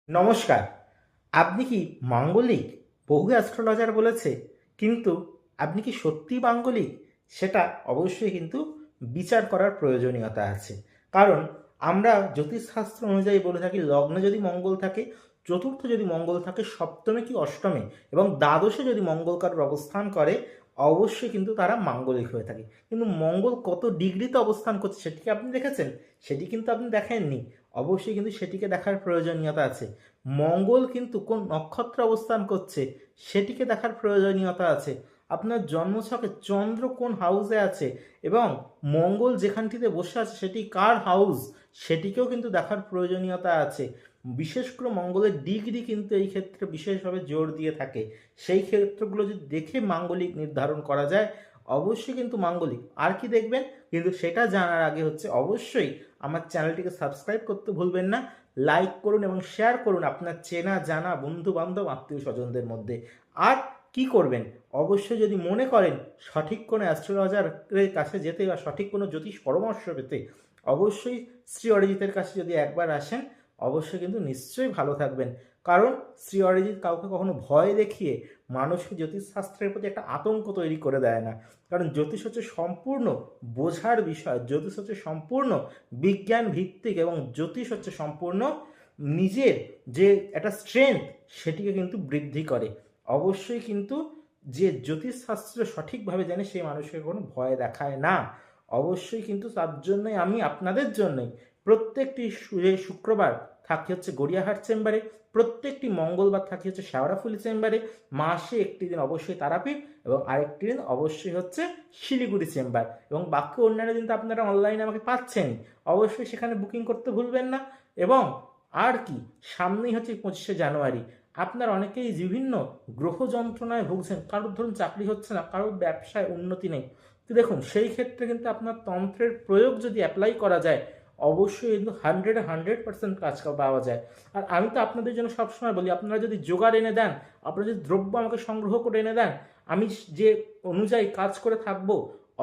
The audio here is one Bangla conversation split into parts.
নমস্কার। আপনি কি মাঙ্গলিক? বহু অ্যাস্ট্রোলজার বলেছে, কিন্তু আপনি কি সত্যিই মাঙ্গলিক? সেটা অবশ্যই কিন্তু বিচার করার প্রয়োজনীয়তা আছে। কারণ আমরা জ্যোতিষশাস্ত্র অনুযায়ী বলে থাকি, লগ্নে যদি মঙ্গল থাকে, চতুর্থ যদি মঙ্গল থাকে, সপ্তমে কি অষ্টমে এবং দ্বাদশে যদি মঙ্গল কারোর অবস্থান করে, অবশ্যই কিন্তু তারা মাঙ্গলিক হয়ে থাকে। কিন্তু মঙ্গল কত ডিগ্রিতে অবস্থান করছে সেটি কি আপনি দেখেছেন? সেটি কিন্তু আপনি দেখেননি। অবশ্যই কিন্তু সেটিকে দেখার প্রয়োজনীয়তা আছে। মঙ্গল কিন্তু কোন নক্ষত্রে অবস্থান করছে সেটিকে দেখার প্রয়োজনীয়তা আছে। আপনার জন্মছকে চন্দ্র কোন হাউসে আছে এবং মঙ্গল যেখানটিতে বসে আছে সেটি কার হাউস সেটিকেও কিন্তু দেখার প্রয়োজনীয়তা আছে। বিশেষ করে মঙ্গলের ডিগ্রি কিন্তু এই ক্ষেত্রে বিশেষভাবে জোর দিয়ে থাকে। সেই ক্ষেত্রগুলো যদি দেখে মাঙ্গলিক নির্ধারণ করা যায়, অবশ্যই কিন্তু মাঙ্গলিক। আর কি দেখবেন? কিন্তু সেটা জানার আগে হচ্ছে অবশ্যই আমার চ্যানেলটিকে সাবস্ক্রাইব করতে ভুলবেন না। লাইক করুন এবং শেয়ার করুন আপনার চেনা জানা বন্ধু বান্ধব আত্মীয় স্বজনদের মধ্যে। আর কি করবেন? অবশ্যই যদি মনে করেন সঠিক কোনো অ্যাস্ট্রোলজারের কাছে যেতে বা সঠিক কোনো জ্যোতিষ পরামর্শ পেতে, অবশ্যই শ্রী অরিজিতের কাছে যদি একবার আসেন, অবশ্যই কিন্তু নিশ্চয়ই ভালো থাকবেন। কারণ শ্রী অরিজিৎ কাউকে কখনো ভয় দেখিয়ে মানুষকে জ্যোতিষশাস্ত্রের প্রতি একটা আতঙ্ক তৈরি করে দেয় না। কারণ জ্যোতিষ হচ্ছে সম্পূর্ণ বোঝার বিষয়, জ্যোতিষ হচ্ছে সম্পূর্ণ বিজ্ঞান ভিত্তিক এবং জ্যোতিষ হচ্ছে সম্পূর্ণ নিজের যে একটা স্ট্রেংথ সেটিকে কিন্তু বৃদ্ধি করে। অবশ্যই কিন্তু যে জ্যোতিষশাস্ত্র সঠিকভাবে জানে সেই মানুষকে কোনো ভয় দেখায় না। অবশ্যই কিন্তু তার জন্যই আমি আপনাদের জন্যই প্রত্যেকটি শুক্রবার থাকি হচ্ছে গড়িয়াহাট চেম্বারে, প্রত্যেকটি মঙ্গলবার থাকি হচ্ছে শেওড়াফুলি চেম্বারে, মাসে একটি দিন অবশ্যই তারাপীঠ এবং আরেকটি দিন অবশ্যই হচ্ছে শিলিগুড়ি চেম্বার, এবং বাকি অন্যান্য দিন তো আপনারা অনলাইনে আমাকে পাচ্ছেনই। অবশ্যই সেখানে বুকিং করতে ভুলবেন না। এবং আর কি, সামনেই হচ্ছে 25শে জানুয়ারি। আপনার অনেকেই বিভিন্ন গ্রহ যন্ত্রণায় ভুগছেন, কারোর ধরুন চাকরি হচ্ছে না, কারোর ব্যবসায় উন্নতি নেই। তো দেখুন, সেই ক্ষেত্রে কিন্তু আপনার তন্ত্রের প্রয়োগ যদি অ্যাপ্লাই করা যায়, অবশ্যই কিন্তু 100% কাজ পাওয়া যায়। আর আমি তো আপনাদের জন্য সবসময় বলি, আপনারা যদি জোগাড় এনে দেন, আপনারা যদি দ্রব্য আমাকে সংগ্রহ করে এনে দেন, আমি যে অনুযায়ী কাজ করে থাকবো,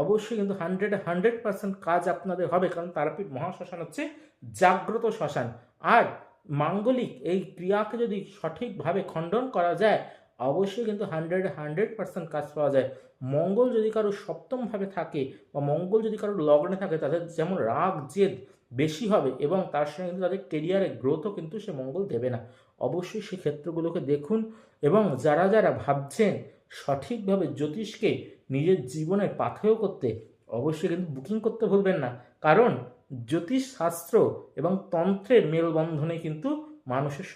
অবশ্যই কিন্তু 100% কাজ আপনাদের হবে। কারণ তারাপীঠ মহাশ্মশান হচ্ছে জাগ্রত শ্মশান। আর মাঙ্গলিক এই ক্রিয়াকে যদি সঠিকভাবে খণ্ডন করা যায়, অবশ্যই কিন্তু 100% কাজ পাওয়া যায়। মঙ্গল যদি কারো সপ্তমভাবে থাকে বা মঙ্গল যদি কারো লগ্নে থাকে, তাদের যেমন রাগ জেদ বেশি হবে এবং তার সঙ্গে কিন্তু তাদের কেরিয়ারের গ্রোথও কিন্তু সে মঙ্গল দেবে না। অবশ্যই সেই ক্ষেত্রগুলোকে দেখুন। এবং যারা যারা ভাবছেন সঠিকভাবে জ্যোতিষকে নিজের জীবনের পাথেয় করতে, অবশ্যই কিন্তু বুকিং করতে ভুলবেন না। কারণ জ্যোতিষ শাস্ত্র এবং তন্ত্রের মেলবন্ধনে কিন্তু মানুষের